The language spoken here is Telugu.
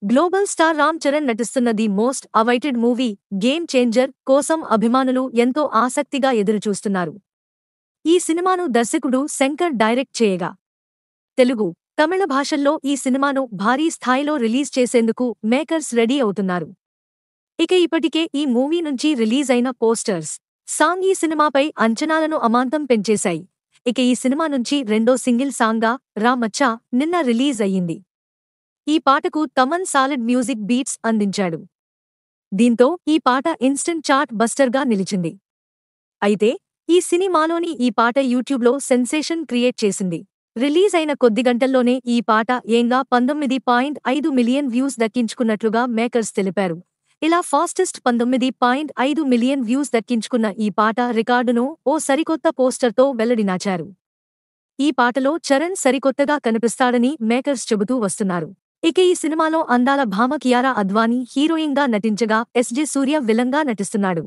గ్లోబల్ స్టార్ రామ్ చరణ్ నటిస్తున్న the most awaited movie game changer కోసం అభిమానులు ఎంతో ఆసక్తిగా ఎదురుచూస్తున్నారు. ఈ సినిమాను దర్శకుడు శంకర్ డైరెక్ట్ చేయగా, తెలుగు, తమిళ భాషల్లో ఈ సినిమాను భారీ స్థాయిలో రిలీజ్ చేసేందుకు మేకర్స్ రెడీ అవుతున్నారు. ఇక ఇప్పటికే ఈ మూవీ నుంచి రిలీజ్ అయిన పోస్టర్స్, సాంగ్ ఈ సినిమాపై అంచనాలను అమాంతం పెంచేశాయి. ఇక ఈ సినిమా నుంచి రెండో సింగిల్ సాంగ్గా రా మచ్చా నిన్న రిలీజ్ అయ్యింది. ఈ పాటకు తమన్ సాలిడ్ మ్యూజిక్ బీట్స్ అందించాడు. దీంతో ఈ పాట ఇన్స్టంట్ చార్ట్ బస్టర్గా నిలిచింది. అయితే ఈ సినిమాలోని ఈ పాట యూట్యూబ్లో సెన్సేషన్ క్రియేట్ చేసింది. రిలీజ్ అయిన కొద్ది గంటల్లోనే ఈ పాట ఏంగా 19.5 మిలియన్ వ్యూస్ దక్కించుకున్నట్లుగా మేకర్స్ తెలిపారు. ఇలా ఫాస్టెస్ట్ 19.5 మిలియన్ వ్యూస్ దక్కించుకున్న ఈ పాట రికార్డును ఓ సరికొత్త పోస్టర్తో వెల్లడినాచారు. ఈ పాటలో చరణ్ సరికొత్తగా కనిపిస్తాడని మేకర్స్ చెబుతూ వస్తున్నారు. ఇక ఈ సినిమాలో అందాల భామ కియారా అద్వానీ హీరోయిన్గా నటించగా ఎస్జే సూర్య విలన్గా నటిస్తున్నాడు.